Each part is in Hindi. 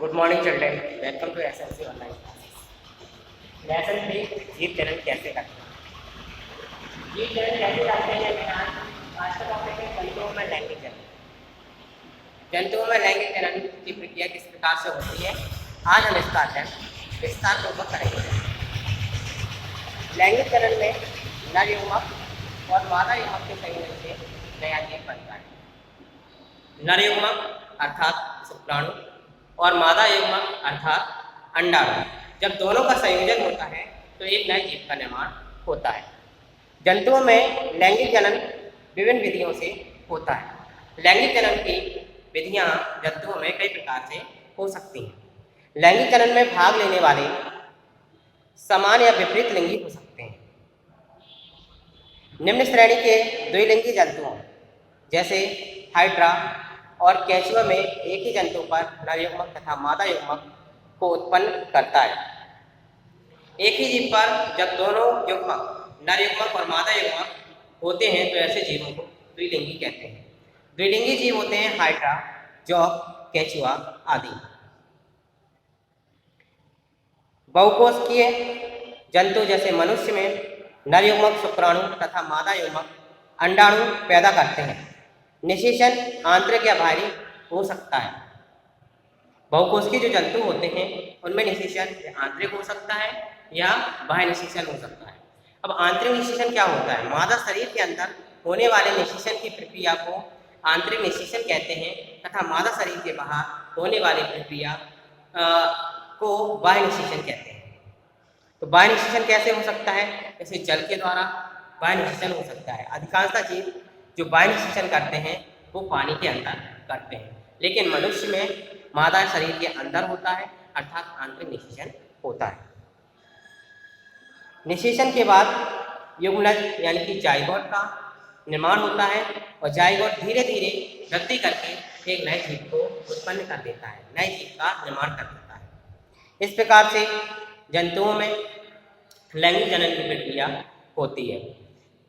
Good morning children, welcome to SMC online lesson 3 जीव जनन कैसे करते हैं। जीव जनन कैसे करते हैं आज का टॉपिक है जंतुओं में लैंगिक जनन। जंतुओं में लैंगिक जनन की प्रक्रिया किस प्रकार से होती है, आज हम इसका अध्ययन विस्तारपूर्वक करेंगे। लैंगिक जनन में नर युग्मक और मादा युग्मक के संयोजन से नया जीव बनता है। नर युग्मक अर्थात शुक्राणु और मादा युग्मक अर्थात अंडाणु, जब दोनों का संयोजन होता है तो एक नए जीव का निर्माण होता है। जंतुओं में लैंगिक जनन विभिन्न विधियों से होता है। लैंगिक जनन की विधियां जंतुओं में कई प्रकार से हो सकती हैं। लैंगिक जनन में भाग लेने वाले समान या विपरीत लिंगी हो सकते हैं। निम्न श्रेणी के द्विलिंगी जंतुओं जैसे हाइड्रा और केंचुआ में एक ही जंतु पर नर युग्मक तथा मादा युग्मक को उत्पन्न करता है। एक ही जीव पर जब दोनों युग्मक नर युग्मक और मादा युग्मक होते हैं तो ऐसे जीवों को द्विलिंगी कहते हैं। द्विलिंगी जीव होते हैं हाइड्रा, जॉक, केंचुआ आदि। बहुकोशिकीय जंतु जैसे मनुष्य में नर युग्मक शुक्राणु तथा मादा युग्मक अंडाणु पैदा करते हैं। निषेचन आंतरिक या बाहरी हो सकता है। बहुकोशिकीय जो जंतु होते हैं उनमें निषेचन आंतरिक हो सकता है या बाह्य निषेचन हो सकता है। अब आंतरिक निषेचन क्या होता है? मादा शरीर के अंदर होने वाले निषेचन की प्रक्रिया को आंतरिक निषेचन कहते हैं तथा मादा शरीर के बाहर होने वाली प्रक्रिया को बाह्य निषेचन कहते हैं। तो बाह्य निषेचन कैसे हो सकता है? जैसे जल के द्वारा बाह्य निषेचन हो सकता है। अधिकांशतः जीव जो बाह्य निषेचन करते हैं वो पानी के अंदर करते हैं, लेकिन मनुष्य में मादा शरीर के अंदर होता है अर्थात आंतरिक निषेचन होता है। निषेचन के बाद युग्मनज यानी कि जाइगोट का निर्माण होता है और जाइगोट धीरे धीरे वृद्धि करके एक नए जीव को उत्पन्न कर देता है, नए जीव का निर्माण कर देता है। इस प्रकार से जंतुओं में लैंगिक जनन की प्रक्रिया होती है।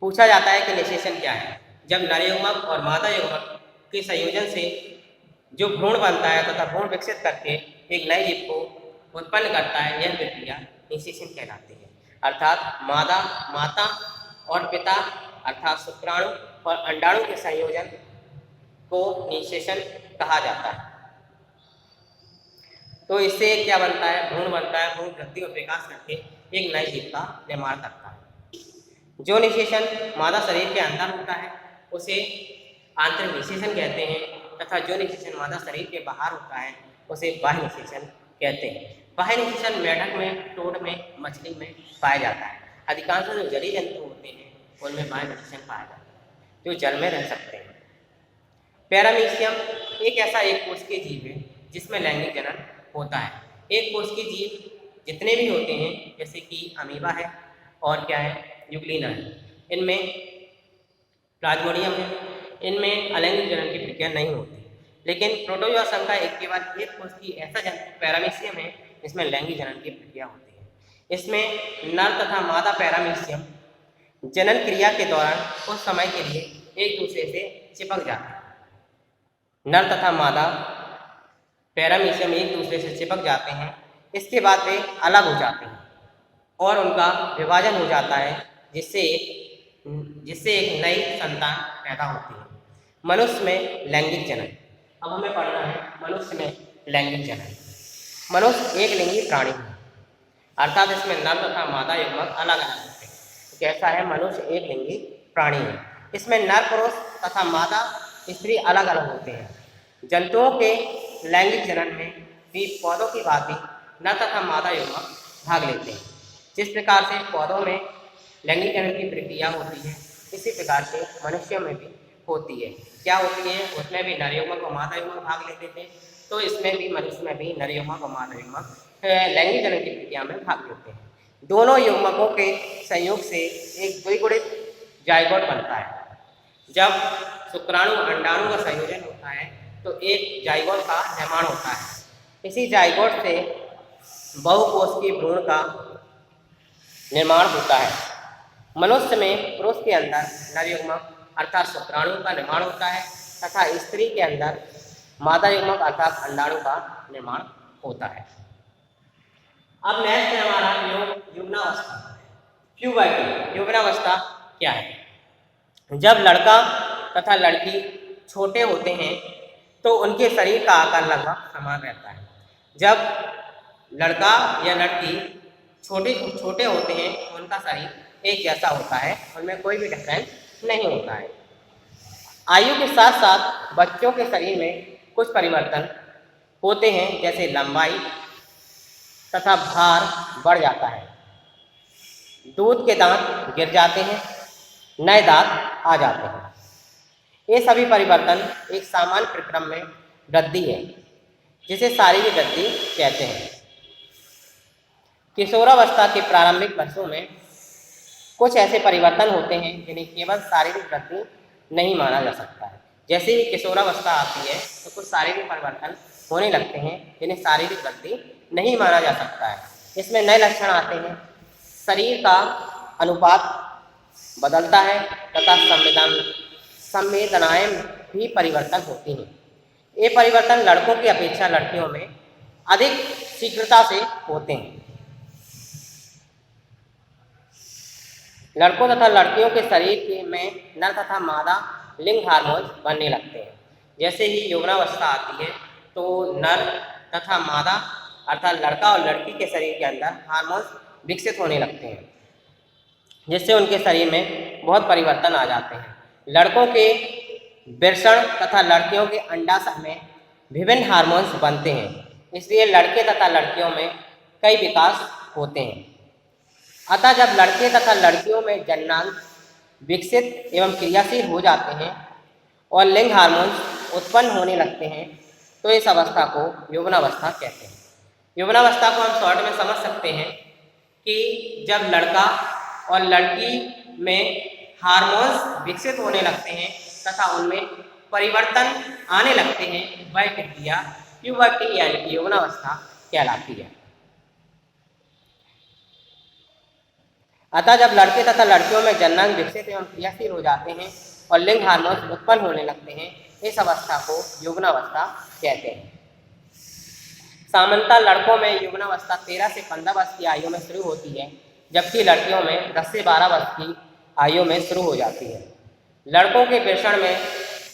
पूछा जाता है कि निषेचन क्या है? जब नर युग्मक और मादा युग्मक के संयोजन से जो भ्रूण बनता है तथा भ्रूण विकसित करके एक नए जीव को उत्पन्न करता है, यह प्रक्रिया निषेचन कहलाती है। अर्थात माता और पिता अर्थात शुक्राणु और अंडाणु के संयोजन को निषेचन कहा जाता है। तो इससे क्या बनता है? भ्रूण बनता है। भ्रूण वृद्धि और विकास करके एक नए जीव का निर्माण करता है। जो निषेचन मादा शरीर के अंदर होता है उसे आंतरिक निषेचन कहते हैं तथा जो निषेचन मादा शरीर के बाहर होता है उसे बाह्य निषेचन कहते हैं। बाह्य निषेचन मेढक में, टोड में, मछली में पाया जाता है। अधिकांश जो जलीय जंतु होते हैं उनमें बाह्य निषेचन पाया जाता है जो जल में रह सकते हैं। पैरामीशियम एक ऐसा एक कोशिकीय जीव है जिसमें लैंगिक जनन होता है। एक कोशिकीय जीव जितने भी होते हैं जैसे कि अमीबा है और क्या है, यूग्लिना है, इनमें प्लाज्मोडियम है, इनमें अलैंगिक जनन की प्रक्रिया नहीं होती। लेकिन प्रोटोजोआ संघ का एक केवल एक कोशिकीय ऐसा जंतु पैरामीशियम है जिसमें लैंगिक जनन की प्रक्रिया होती है। इसमें नर तथा मादा पैरामीशियम जनन क्रिया के दौरान कुछ समय के लिए एक दूसरे से चिपक जाते हैं। नर तथा मादा पैरामीशियम एक दूसरे से चिपक जाते हैं, इसके बाद वे अलग हो जाते हैं और उनका विभाजन हो जाता है जिससे एक नई संतान पैदा होती है। मनुष्य में लैंगिक जनन। अब हमें पढ़ना है मनुष्य में लैंगिक जनन। मनुष्य एक लिंगी प्राणी है अर्थात इसमें नर तथा मादा युग्मक अलग अलग होते हैं। तो कैसा है? मनुष्य एक लिंगी प्राणी है। इसमें नर पुरुष तथा मादा स्त्री अलग अलग होते हैं। जंतुओं के लैंगिक जनन में भी पौधों की भांति नर तथा मादा युग्मक भाग लेते हैं। जिस प्रकार से पौधों में लैंगिक जनन की प्रक्रिया होती है इसी प्रकार से मनुष्यों में भी होती है। क्या होती है? उसमें भी नर युग्मक और मादा युग्मक भाग लेते थे, तो इसमें भी मनुष्य में भी नर युग्मक और मादा युग्मक लैंगिक जनन की प्रक्रिया में भाग लेते हैं। दोनों युग्मकों के संयोग से एक द्विगुणित जाइगोट बनता है। जब शुक्राणु अंडाणु का संयोजन होता है तो एक जाइगोट का निर्माण होता है। इसी जाइगोट से बहुकोशिकीय भ्रूण का निर्माण होता है। मनुष्य में पुरुष के अंदर नर युग्मक अर्थात शुक्राणु का निर्माण होता है तथा स्त्री के अंदर मादा युग्मक अर्थात अंडाणु का निर्माण होता है। अब नेक्स्ट है हमारा युग्नावस्था, प्यूबर्टी। युग्नावस्था क्या है? जब लड़का तथा लड़की छोटे होते हैं तो उनके शरीर का आकार लगभग समान रहता है। जब लड़का या लड़की छोटे छोटे होते हैं तो उनका शरीर एक जैसा होता है, उनमें कोई भी डिफरेंस नहीं होता है। आयु के साथ साथ बच्चों के शरीर में कुछ परिवर्तन होते हैं, जैसे लंबाई तथा भार बढ़ जाता है, दूध के दांत गिर जाते हैं, नए दांत आ जाते हैं। ये सभी परिवर्तन एक सामान्य प्रक्रम में वृद्धि है, जिसे शारीरिक वृद्धि कहते हैं। किशोरावस्था के प्रारंभिक वर्षों में कुछ ऐसे परिवर्तन होते हैं जिन्हें केवल शारीरिक वृद्धि नहीं माना जा सकता है। जैसे ही किशोरावस्था आती है तो कुछ शारीरिक परिवर्तन होने लगते हैं जिन्हें शारीरिक वृद्धि नहीं माना जा सकता है। इसमें नए लक्षण आते हैं, शरीर का अनुपात बदलता है तथा संवेदनाएं भी परिवर्तन होती हैं। ये परिवर्तन लड़कों की अपेक्षा लड़कियों में अधिक शीघ्रता से होते हैं। लड़कों तथा लड़कियों के शरीर में नर तथा मादा लिंग हार्मोन्स बनने लगते हैं। जैसे ही यौवनावस्था आती है तो नर तथा मादा अर्थात लड़का और लड़की के शरीर के अंदर हार्मोन्स विकसित होने लगते हैं, जिससे उनके शरीर में बहुत परिवर्तन आ जाते हैं। लड़कों के वृषण तथा लड़कियों के अंडाशय में विभिन्न हार्मोन्स बनते हैं, इसलिए लड़के तथा लड़कियों में कई विकास होते हैं। अतः जब लड़के तथा लड़कियों में जननांग विकसित एवं क्रियाशील हो जाते हैं और लिंग हार्मोन्स उत्पन्न होने लगते हैं तो इस अवस्था को यौवनावस्था कहते हैं। यौवनावस्था को हम शॉर्ट में समझ सकते हैं कि जब लड़का और लड़की में हार्मोन्स विकसित होने लगते हैं तथा उनमें परिवर्तन आने लगते हैं, वह प्रक्रिया प्यूबर्टी यानी कि यौवनावस्था कहलाती है। अतः जब लड़के तथा लड़कियों में जननांग विकसित एवं क्रियाशील हो जाते हैं और लिंग हार्मोन्स उत्पन्न होने लगते हैं, इस अवस्था को यौवनावस्था कहते हैं। सामान्यतः लड़कों में यौवनावस्था 13 से 15 वर्ष की आयु में शुरू होती है, जबकि लड़कियों में 10 से 12 वर्ष की आयु में शुरू हो जाती है। लड़कों के वृषण में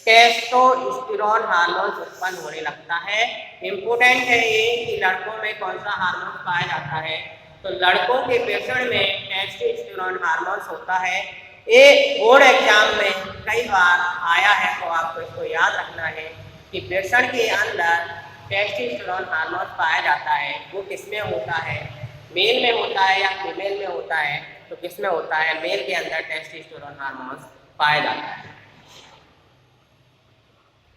टेस्टोस्टेरोन हार्मोन उत्पन्न होने लगता है। इम्पोर्टेंट है ये कि लड़कों में कौन सा हार्मोन पाया जाता है, तो लड़कों के वृषण में टेस्टोस्टेरोन हार्मोन होता है। ये बोर्ड एग्जाम में कई बार आया है, तो आपको इसको याद रखना है कि वृषण के अंदर टेस्टोस्टेरोन हार्मोन पाया जाता है। वो किसमें होता है, मेल में होता है या फीमेल में होता है, तो किसमें होता है, मेल के अंदर टेस्टोस्टेरोन हार्मोन पाया जाता है।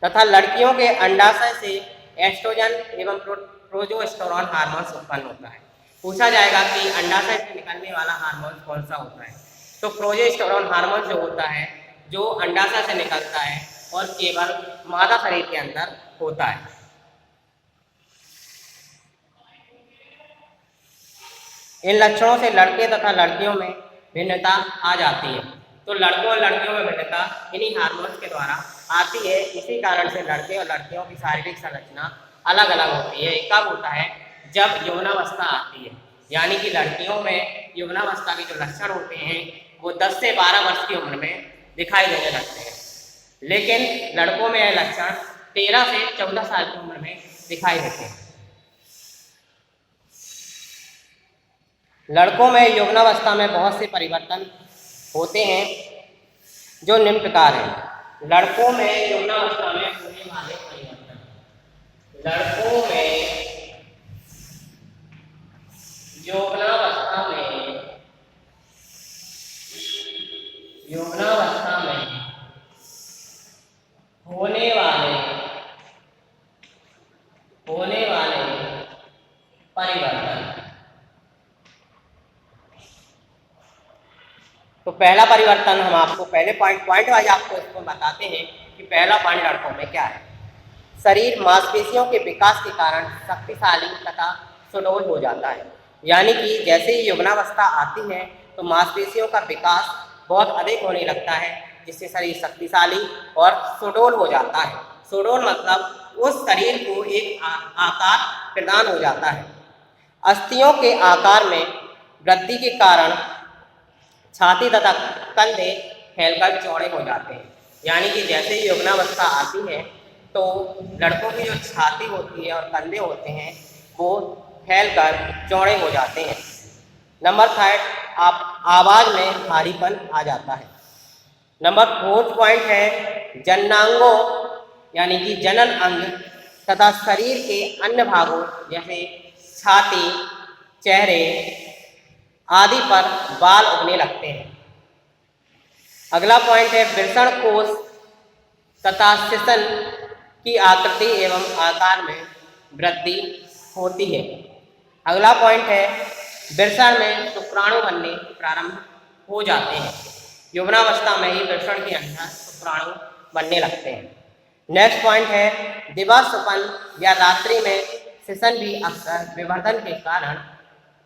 तथा लड़कियों के अंडाशय से एस्ट्रोजन एवं प्रोजेस्टेरोन हार्मोन उत्पन्न होता है। पूछा जाएगा कि अंडाशय से निकलने वाला हार्मोन कौन सा होता है, तो प्रोजेस्टेरोन हार्मोन जो होता है, जो अंडाशय से निकलता है और केवल मादा शरीर के अंदर होता है। इन लक्षणों से लड़के तथा लड़कियों में भिन्नता आ जाती है। तो लड़कों और लड़कियों में भिन्नता इन्हीं हार्मोन्स के द्वारा आती है। इसी कारण से लड़के और लड़कियों की शारीरिक संरचना अलग अलग होती है। कब होता है, जब यौवनावस्था आती है, यानी कि लड़कियों में यौवनावस्था के जो लक्षण होते हैं वो 10 से 12 वर्ष की उम्र में दिखाई देने लगते हैं, लेकिन लड़कों में यह लक्षण 13 से 14 साल की उम्र में दिखाई देते हैं। लड़कों में यौवनावस्था में बहुत से परिवर्तन होते हैं जो निम्न प्रकार हैं। लड़कों में यौवनावस्था में होने वाले परिवर्तन, लड़कों में यौवनावस्था में होने वाले परिवर्तन। तो पहला परिवर्तन हम आपको पहले पॉइंट वाइज आपको इसको बताते हैं कि पहला पॉइंट लड़कों में क्या है। शरीर मांसपेशियों के विकास के कारण शक्तिशाली तथा सुडौल हो जाता है, यानी कि जैसे ही यौवनावस्था आती है तो मांसपेशियों का विकास बहुत अधिक होने लगता है, जिससे शरीर शक्तिशाली और सुडौल हो जाता है। सुडौल मतलब उस शरीर को एक आकार प्रदान हो जाता है। अस्थियों के आकार में वृद्धि के कारण छाती तथा कंधे फैलकर चौड़े हो जाते हैं। यानी कि जैसे ही यौवनावस्था आती है तो लड़कों की जो छाती होती है और कंधे होते हैं वो फैलकर चौड़े हो जाते हैं। नंबर 3, आवाज़ में भारीपन आ जाता है। नंबर 4 पॉइंट है जननांगों यानी कि जनन अंग तथा शरीर के अन्य भागों जैसे छाती, चेहरे आदि पर बाल उगने लगते हैं। अगला पॉइंट है वृषण कोष तथा शिशन की आकृति एवं आकार में वृद्धि होती है। अगला पॉइंट है वृषण में शुक्राणु बनने प्रारंभ हो जाते हैं। यौवनावस्था में ही वृषण के अंदर शुक्राणु बनने लगते हैं। नेक्स्ट पॉइंट है दिवस स्वप्न या रात्रि में शिशन भी अक्सर विवर्धन के कारण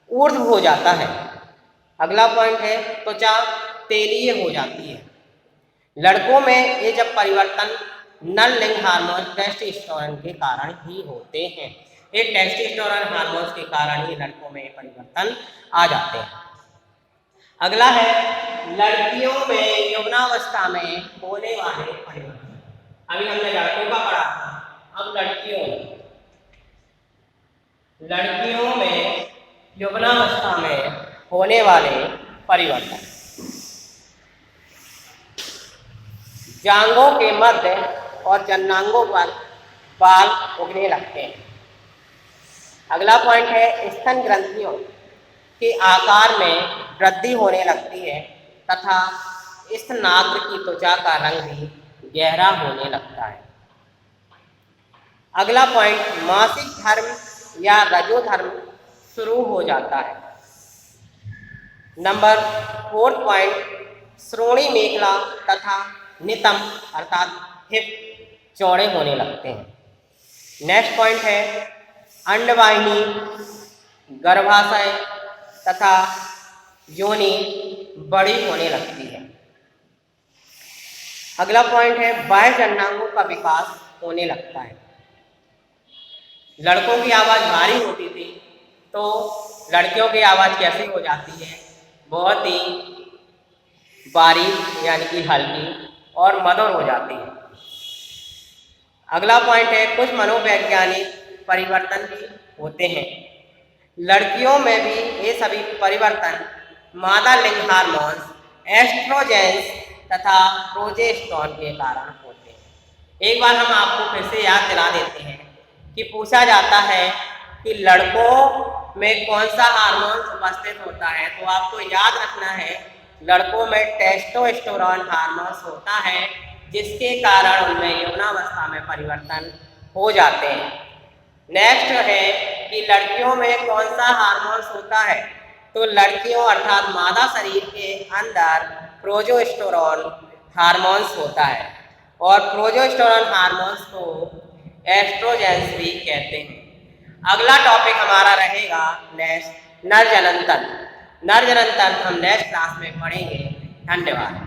ऊर्ध्व हो जाता है। अगला पॉइंट है त्वचा तेलीय हो जाती है। लड़कों में ये जब परिवर्तन नर लिंग हार्मोन टेस्टोस्टेरोन के कारण ही होते हैं। ये टेस्टोस्टेरोन हार्मोन्स के कारण ही लड़कों में परिवर्तन आ जाते हैं। अगला है लड़कियों में यौवनावस्था में होने वाले परिवर्तन। अभी हमने लड़कों का पढ़ा था, अब लड़कियों में यौवनावस्था में होने वाले परिवर्तन। जांघों के मध्य और जननांगों पर बाल उगने लगते हैं। अगला पॉइंट है स्तन ग्रंथियों के आकार में वृद्धि होने लगती है तथा स्तनाग्र की त्वचा का रंग भी गहरा होने लगता है। अगला पॉइंट मासिक धर्म या रजोधर्म शुरू हो जाता है। नंबर 4 पॉइंट श्रोणि मेखला तथा नितंब अर्थात हिप चौड़े होने लगते हैं। नेक्स्ट पॉइंट है अंडवाहिनी, गर्भाशय तथा योनि बड़ी होने लगती है। अगला पॉइंट है बाह्य जननांगों का विकास होने लगता है। लड़कों की आवाज़ भारी होती थी तो लड़कियों की आवाज़ कैसी हो जाती है, बहुत ही बारीक यानी कि हल्की और मधुर हो जाती है। अगला पॉइंट है कुछ मनोवैज्ञानिक परिवर्तन भी होते हैं। लड़कियों में भी ये सभी परिवर्तन मादा लिंग हार्मोन्स एस्ट्रोजेंस तथा प्रोजेस्टेरोन के कारण होते हैं। एक बार हम आपको फिर से याद दिला देते हैं कि पूछा जाता है कि लड़कों में कौन सा हार्मोन उपस्थित होता है, तो आपको याद रखना है लड़कों में टेस्टोस्टेरोन हार्मोन्स होता है जिसके कारण उनमें यौवनावस्था में परिवर्तन हो जाते हैं। नेक्स्ट है कि लड़कियों में कौन सा हार्मोन्स होता है, तो लड़कियों अर्थात मादा शरीर के अंदर प्रोजेस्टेरोन हार्मोन्स होता है और प्रोजेस्टेरोन हार्मोन्स को एस्ट्रोजेंस भी कहते हैं। अगला टॉपिक हमारा रहेगा नेक्स्ट नर जनन तंत्र। नर जनन तंत्र हम नेक्स्ट क्लास में पढ़ेंगे। धन्यवाद।